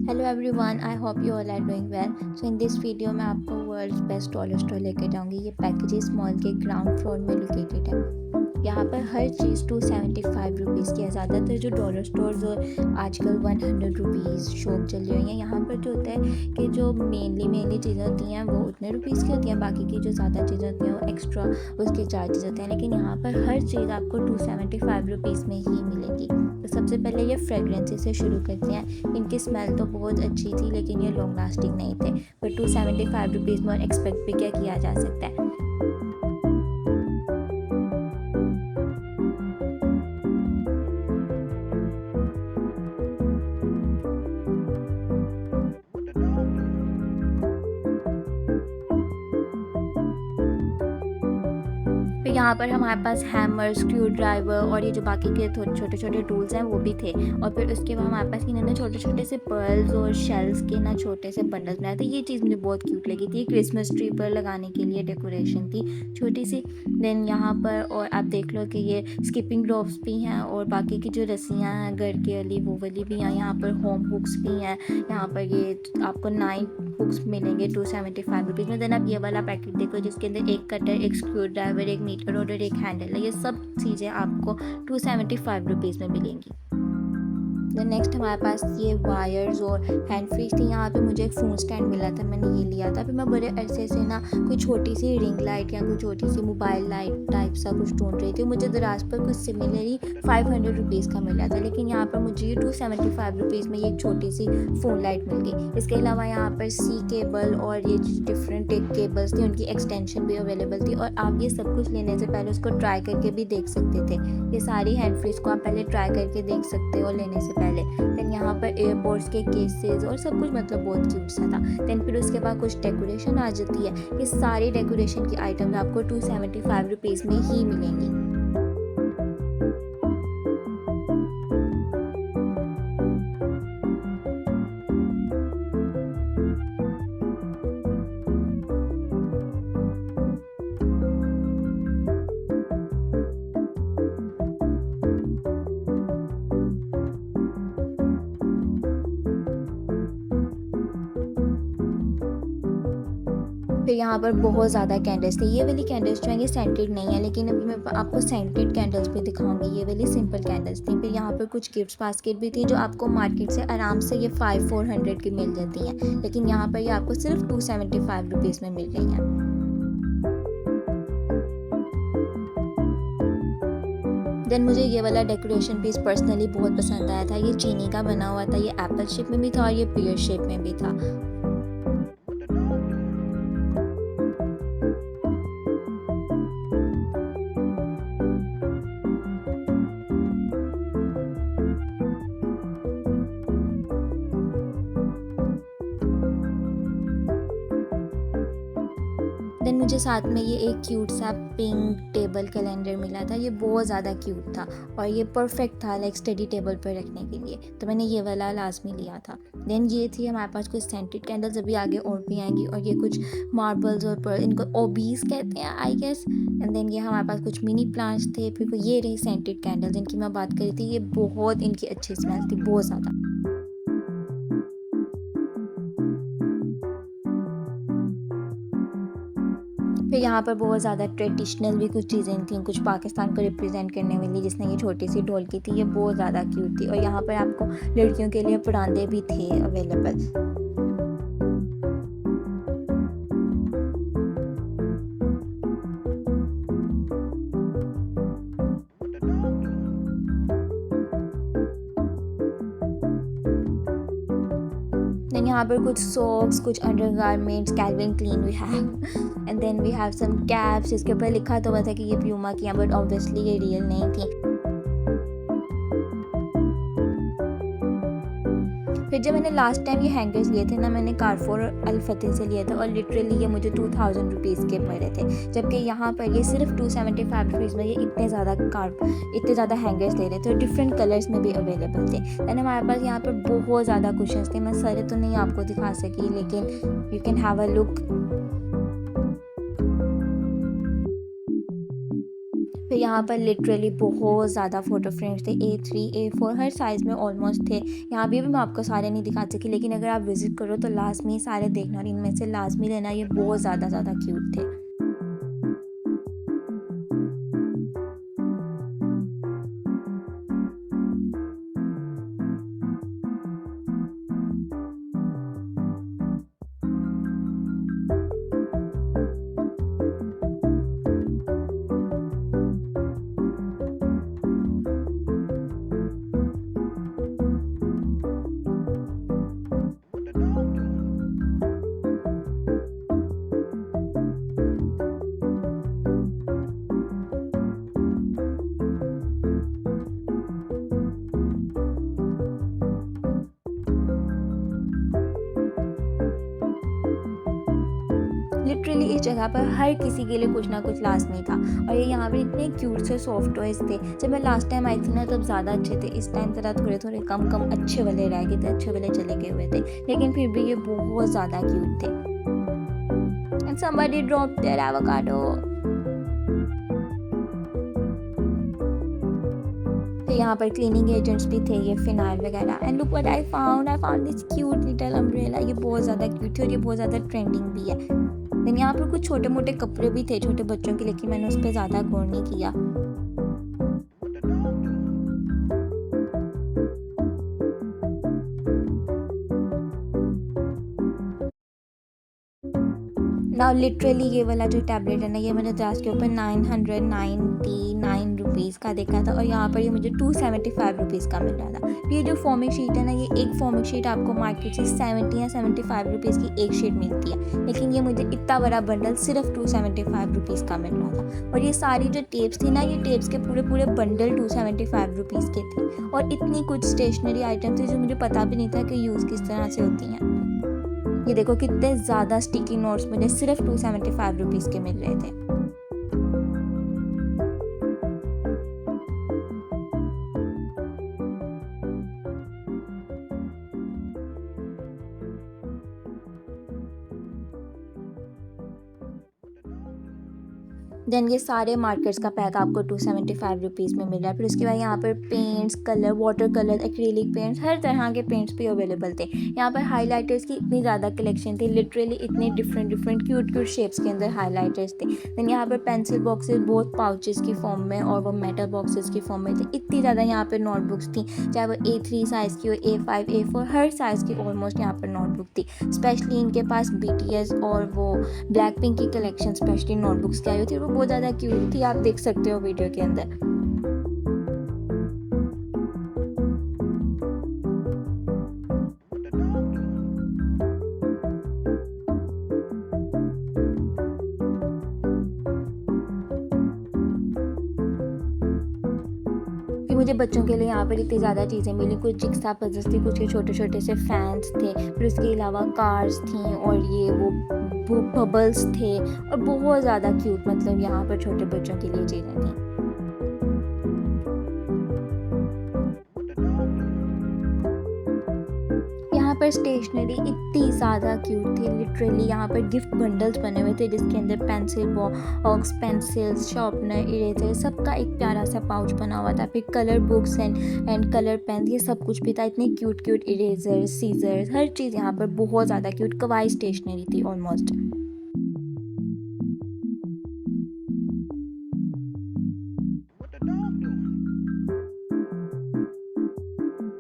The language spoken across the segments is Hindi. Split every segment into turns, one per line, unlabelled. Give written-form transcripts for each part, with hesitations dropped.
Hello everyone, I hope you all are doing well. So in this video मैं आपको वर्ल्ड्स बेस्ट डॉलर स्टोर लेके जाऊंगी। ये पैकेजेस मॉल के ग्राउंड फ्लोर में लोकेटेड है। यहाँ पर हर चीज़ 275 रुपीज़ की है। ज़्यादातर जो डॉलर स्टोर्स और आजकल 100 रुपीज़ शॉप चल रही हैं, यहाँ पर जो होता है कि जो मेनली चीज़ें होती हैं वो उतने रुपीज़ की होती हैं, बाकी की जो ज़्यादा चीज़ें होती हैं वो एक्स्ट्रा उसके चार्जेस होते हैं। लेकिन यहाँ पर हर चीज़ आपको 275 रुपीज़ में ही मिलेगी। तो सबसे पहले ये फ्रेगरेंसेस से शुरू करते हैं। इनकी स्मेल तो बहुत अच्छी थी लेकिन ये लॉन्ग लास्टिंग नहीं थे, पर 275 रुपीज़ में और एक्सपेक्ट भी क्या किया जा सकता है। फिर यहाँ पर हमारे पास हैमर, स्क्रू ड्राइवर और ये जो बाकी के छोटे छोटे टूल्स हैं वो भी थे। और फिर उसके बाद हमारे पास इन्होंने छोटे छोटे से पर्ल्स और शेल्स के ना छोटे से बंडल्स बनाए थे। ये चीज़ मुझे बहुत क्यूट लगी थी। क्रिसमस ट्री पर लगाने के लिए डेकोरेशन थी छोटी सी। देन यहाँ पर और आप देख लो कि ये स्किपिंग रोप्स भी हैं और बाकी की जो रस्सियाँ हैं घर के वाली वो वाली भी हैं। यहाँ पर होम हुक्स भी हैं। यहाँ पर ये आपको 9 हुक्स मिलेंगे 275 रुपीज़ में। देन आप ये वाला पैकेट देखो जिसके अंदर एक कटर, एक स्क्रू ड्राइवर, एक मीटर और एक हैंडल है। ये सब चीज़ें आपको 275 रुपीज़ में मिलेंगी। देन नेक्स्ट हमारे पास ये वायर्स और हैंड फ्रीज थी। यहाँ पे मुझे एक फ़ोन स्टैंड मिला था, मैंने ये लिया था। फिर मैं बड़े अरसे से ना कोई छोटी सी रिंग लाइट या कोई छोटी सी मोबाइल लाइट टाइप सा कुछ ढूंढ रही थी। मुझे दराज पर कुछ सिमिलरली 500 रुपीज़ का मिला था, लेकिन यहाँ पर मुझे ये 275 रुपीज़ में ये एक छोटी सी फ़ोन लाइट मिल गई। इसके अलावा यहाँ पर सी केबल और ये डिफरेंट एक केबल्स थी, उनकी एक्सटेंशन भी अवेलेबल थी। और आप ये सब कुछ लेने से पहले उसको ट्राई करके भी देख सकते थे। ये सारी हैंड फ्रीज को आप पहले ट्राई करके देख सकते हो लेने से पहले। देन यहाँ पर एयरपोर्ट्स के केसेस और सब कुछ मतलब बहुत क्यूट सा था। देन फिर उसके बाद कुछ डेकोरेशन आ जाती है। ये सारी डेकोरेशन की आइटम्स आपको 275 रुपीज़ में ही मिलेंगी। फिर यहाँ पर बहुत ज़्यादा कैंडल्स थे। ये वाली कैंडल्स जो हैं ये सेंटेड नहीं है, लेकिन अभी मैं आपको सेंटेड कैंडल्स भी दिखाऊंगी। ये वाली सिंपल कैंडल्स थी। फिर यहाँ पर कुछ गिफ्ट बास्केट भी थी जो आपको मार्केट से आराम से ये 500-400 की मिल जाती हैं, लेकिन यहाँ पर ये आपको सिर्फ 275 रुपीज़ में मिल रही हैं। देन मुझे ये वाला डेकोरेशन पीस पर्सनली बहुत पसंद आया था। ये चीनी का बना हुआ था, ये एप्पल शेप में भी था और ये पीयर शेप में भी था। देन मुझे साथ में ये एक क्यूट सा पिंक टेबल कैलेंडर मिला था। ये बहुत ज़्यादा क्यूट था और ये परफेक्ट था लाइक स्टडी टेबल पर रखने के लिए, तो मैंने ये वाला लाजमी लिया था। देन ये थी हमारे पास कुछ सेंटेड कैंडल्स, अभी आगे और भी आएंगी। और ये कुछ मार्बल्स और पर इनको ओबीज कहते हैं आई गेस। एंड देन ये हमारे पास कुछ मिनी प्लांट्स थे। फिर ये रही सेंटेड कैंडल्स जिनकी मैं बात करी थी। ये बहुत इनकी अच्छी स्मेल थी, बहुत ज़्यादा। फिर यहाँ पर बहुत ज़्यादा ट्रेडिशनल भी कुछ चीज़ें थी, कुछ पाकिस्तान को रिप्रेजेंट करने वाली, जिसने ये छोटी सी ढोलकी थी। ये बहुत ज़्यादा क्यूट थी। और यहाँ पर आपको लड़कियों के लिए परांदे भी थे अवेलेबल। देन यहाँ पर कुछ सॉक्स, कुछ undergarments, Calvin Klein we have. And then we have some caps. इसके ऊपर लिखा तो हुआ था कि ये प्यूमा की हैं, बट ऑब्वियसली ये रियल नहीं थी। फिर जब मैंने लास्ट टाइम ये हैंगर्स लिए थे ना, मैंने कारफोर अल फतेह से लिए थे और लिटरली ये मुझे 2000 रुपीज़ के पड़े थे, जबकि यहाँ पर ये सिर्फ 275 रुपीज़ में ये इतने ज़्यादा हैंगर्स ले रहे थे और डिफरेंट कलर्स में भी अवेलेबल थे। एंड हमारे पास यहाँ पर बहुत ज़्यादा कुशन्स थे। मैं सारे तो नहीं आपको दिखा सकी, लेकिन you can have a look. फिर यहाँ पर लिटरली बहुत ज़्यादा फ़ोटो फ्रेम्स थे, A3 A4 हर साइज़ में ऑलमोस्ट थे। यहाँ भी मैं आपको सारे नहीं दिखा सकी, लेकिन अगर आप विज़िट करो तो लाज़मी सारे देखना और इनमें से लाज़मी लेना, ये बहुत ज़्यादा क्यूट थे। लिटरली इस जगह पर हर किसी के लिए कुछ ना कुछ लाज़मी था और ये यहाँ पर इतने क्यूट से सॉफ्ट टॉयज़ थे। जब मैं लास्ट टाइम आई थी ना तब ज़्यादा अच्छे थे, इस टाइम ज़रा थोड़े कम अच्छे वाले रह गए थे, अच्छे वाले चले गए हुए थे, लेकिन फिर भी ये बहुत ज़्यादा क्यूट थे। And somebody dropped their avocado. फिर यहाँ पर क्लीनिंग एजेंट्स भी थे, ये फिनाइल वगैरह। And look what I found this cute little umbrella. ये बहुत ज़्यादा क्यूट थी और ये बहुत ज़्यादा ट्रेंडिंग भी है। देन यहाँ पर कुछ छोटे मोटे कपड़े भी थे छोटे बच्चों के, लेकिन मैंने उस पर ज़्यादा गौर नहीं किया। नाउ लिटरली ये वाला जो टैबलेट है ना, ये मैंने जास्ट के ऊपर 999 रुपीज़ का देखा था और यहाँ पर ये मुझे 275 रुपीज़ का मिल रहा था। ये जो फॉर्मिक शीट है ना, ये एक फॉर्मिक शीट आपको मार्केट से 70 या 75 रुपीज़ की एक शीट मिलती है, लेकिन ये मुझे इतना बड़ा बंडल सिर्फ 275 रुपीज़ का मिल रहा था। और ये सारी जो टेप्स थी ना, ये टेप्स के पूरे बंडल 275 रुपीज़ के थे और इतनी कुछ स्टेशनरी आइटम थी जो मुझे पता भी नहीं था कि यूज़ किस तरह से होती हैं। ये देखो कितने ज़्यादा स्टिकी नोट्स मुझे सिर्फ 275 रुपीज़ के मिल रहे थे। देन ये सारे मार्कर्स का पैक आपको 275 रुपीज़ में मिल रहा है। फिर उसके बाद यहाँ पर paints, colour, water colour, acrylic paints, हर तरह के पेंट्स भी अवेलेबल थे। यहाँ पर हाइलाइटर्स की इतनी ज़्यादा कलेक्शन थी, लिटरली इतने डिफरेंट क्यूट शेप्स के अंदर हाइलाइटर्स थे। देन यहाँ पर पेंसिल बॉक्सेस बहुत पाउचेस की फॉर्म में और वो मेटल बॉक्सेस की फॉर्म में थे। इतनी ज़्यादा यहाँ पर नोटबुक्स थी, चाहे वो A3 साइज़ की हो, A5 A4 हर साइज़ की ऑलमोस्ट यहाँ पर नोटबुक थी। स्पेशली इनके पास BTS और वो ब्लैक पिंक की कलेक्शन स्पेशली नोटबुक्स की आई हुई थी, वो बहुत ज़्यादा क्यूट थी, आप देख सकते हो वीडियो के अंदर। मुझे बच्चों के लिए यहाँ पर इतनी ज़्यादा चीज़ें मिली, कुछ जिक्सा पजल्स थी, कुछ छोटे से फैंस थे, फिर उसके अलावा कार्स थी और ये वो बबल्स थे और बहुत ज़्यादा क्यूट, मतलब यहाँ पर छोटे बच्चों के लिए चीज़ें थी। यहाँ पर स्टेशनरी इतनी ज़्यादा क्यूट थी, लिटरली यहाँ पर गिफ्ट बंडल्स बने हुए थे जिसके अंदर pencil box, pencils, sharpener, eraser, सबका एक प्यारा सा पाउच बना हुआ था। फिर colour books and colour pen, ये सब कुछ भी था। इतने क्यूट इरेजर्स, सीजर्स, हर चीज़ यहाँ पर बहुत ज़्यादा क्यूट कवाई स्टेशनरी थी ऑलमोस्ट।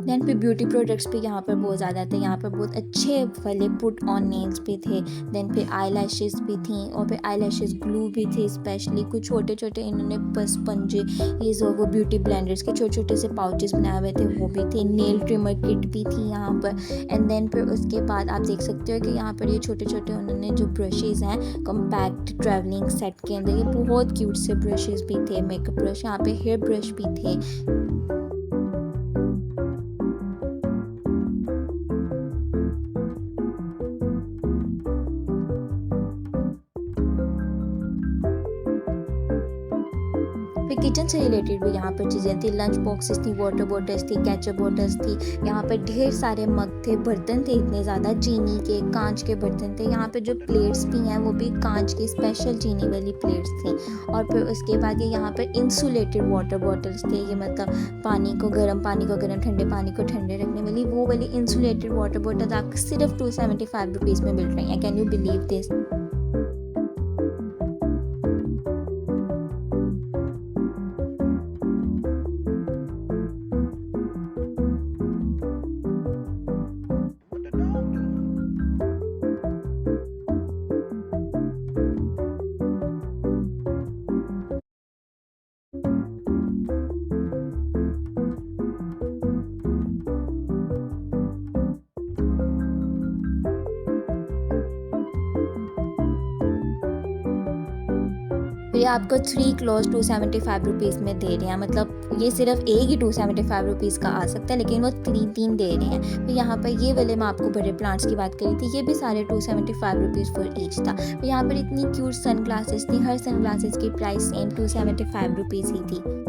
देन फिर ब्यूटी प्रोडक्ट्स भी यहाँ पर बहुत ज़्यादा थे। यहाँ पर बहुत अच्छे वाले पुट ऑन नेल्स भी थे। देन फिर आई लैशेज़ भी थी और फिर आई लैशेज़ ग्लू भी थी। स्पेशली कुछ छोटे इन्होंने बस पंजे, ये जो वो ब्यूटी ब्लेंडर्स के छोटे से पाउचेस बनाए हुए थे वो भी थे। नेल ट्रिमर किट भी थी यहाँ पर। एंड देन फिर उसके बाद आप देख सकते हो कि यहाँ पर ये छोटे उन्होंने जो ब्रशेज़ हैं कॉम्पैक्ट ट्रैवलिंग सेट के अंदर, ये बहुत क्यूट से ब्रशेज़ भी थे। मेकअप ब्रश, यहाँ पे हेयर ब्रश भी थे। फिर किचन से रिलेटेड भी यहाँ पर चीज़ें थी, लंच बॉक्सेस थी, वाटर बॉटल्स थी, केचप बॉटल्स थी, यहाँ पर ढेर सारे मग थे, बर्तन थे इतने ज़्यादा, चीनी के, कांच के बर्तन थे। यहाँ पे जो प्लेट्स भी हैं वो भी कांच की स्पेशल चीनी वाली प्लेट्स थी। और फिर उसके बाद ये यहाँ पर इंसुलेटेड वाटर बॉटल्स थे, ये मतलब पानी को गर्म, ठंडे पानी को ठंडे रखने वाली वो वाली इंसुलेटेड वाटर बॉटल्स आपको सिर्फ 275 रुपीज़ में मिल रही हैं। Can you believe this? ये आपको 3 क्लोज 275 रुपीज़ में दे रहे हैं, मतलब ये सिर्फ एक ही 275 रुपीज़ का आ सकता है, लेकिन वो 3 दे रहे हैं। तो यहाँ पर ये वाले मैं आपको बड़े प्लांट्स की बात करी थी, ये भी सारे 275 रुपीज़ फॉर ईच था। तो यहाँ पर इतनी क्यूट सन ग्लासेस थी, हर सन ग्लासेस की प्राइस सेम 275 रुपीज़ ही थी।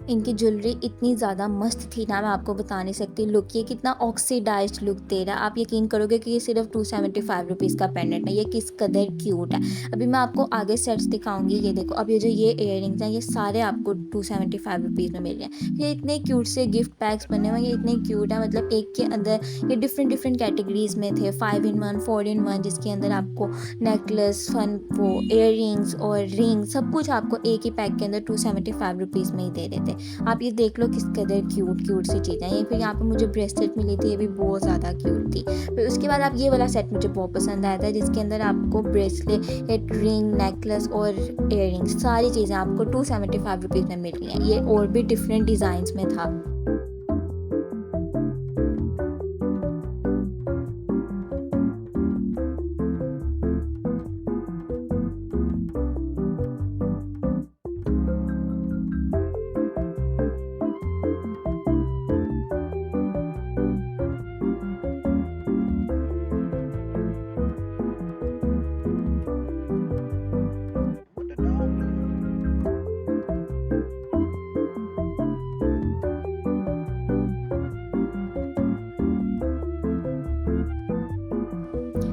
इनकी ज्वेलरी इतनी ज़्यादा मस्त थी ना, मैं आपको बता नहीं सकती। लुक ये कितना ऑक्सीडाइज्ड लुक दे रहा है, आप यकीन करोगे कि ये सिर्फ 275 रुपीज़ का पेंडेंट है। ये किस कदर क्यूट है। अभी मैं आपको आगे सेट्स दिखाऊंगी। ये देखो, अब ये जो ये इयररिंग्स हैं ये सारे आपको 275 रुपीज़ में मिल रहे हैं। ये इतने क्यूट से गिफ्ट पैक्स बने हुए हैं, ये इतने क्यूट है, मतलब एक के अंदर ये डिफरेंट कैटेगरीज में थे, 5 in 1, 4 in 1, जिसके अंदर आपको नेकलेस, फन वो इयररिंग्स और रिंग सब कुछ आपको एक ही पैक के अंदर 275 रुपीज़ में ही दे रहे थे। आप ये देख लो किस कदर क्यूट सी चीज़ें हैं। ये फिर यहाँ पे मुझे ब्रेसलेट मिली थी, ये भी बहुत ज़्यादा क्यूट थी। फिर उसके बाद आप ये वाला सेट मुझे बहुत पसंद आया था, जिसके अंदर आपको ब्रेसलेट, रिंग, नेकलेस और इयररिंग्स सारी चीज़ें आपको 275 रुपीज़ में मिल रही हैं। ये और भी डिफरेंट डिज़ाइंस में था।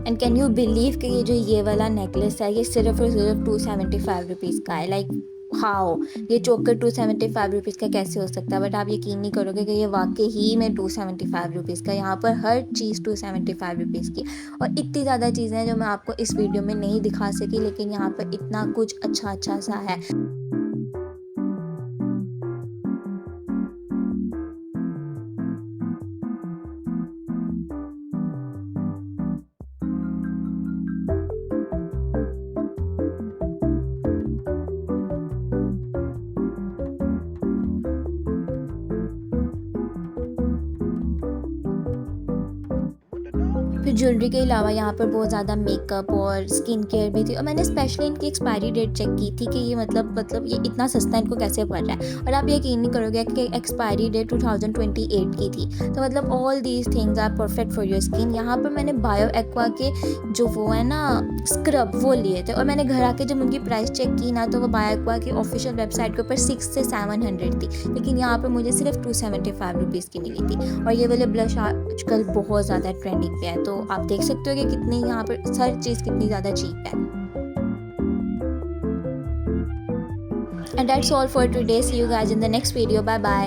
एंड कैन यू बिलीव कि ये वाला नेकलेस है ये सिर्फ और सिर्फ 275 रुपीज़ का है। लाइक हाउ, ये चोकर 275 रुपीज़ का कैसे हो सकता है? बट आप यकीन नहीं करोगे कि ये वाकई ही में 275 रुपीज़ का। यहाँ पर हर चीज़ 275 रुपीज़ की, और इतनी ज़्यादा चीज़ें हैं जो मैं आपको इस वीडियो में नहीं दिखा सकी, लेकिन यहाँ पर इतना कुछ अच्छा सा है। फिर ज्वेलरी के अलावा यहाँ पर बहुत ज़्यादा मेकअप और स्किन केयर भी थी, और मैंने स्पेशली इनकी एक्सपायरी डेट चेक की थी कि ये मतलब ये इतना सस्ता इनको कैसे पड़ रहा है। और आप यकीन नहीं करोगे कि एक्सपायरी डेट 2028 की थी। तो मतलब all these things are perfect for your skin. यहाँ पर मैंने बायो एक्वा के जो वो है ना स्क्रब वो लिए थे, और मैंने घर आके जब उनकी प्राइस चेक की ना, तो वो बायो एक्वा की ऑफिशियल वेबसाइट के ऊपर 600 से 700 थी, लेकिन यहाँ पर मुझे सिर्फ 275 रुपीज़ की मिली थी। और ये वाले ब्लश आजकल बहुत ज़्यादा ट्रेंडिंग पे है, तो आप देख सकते हो कि कितनी यहाँ पर हर चीज़ कितनी ज़्यादा चीप है। And that's all for today. See you guys in the next video. Bye bye.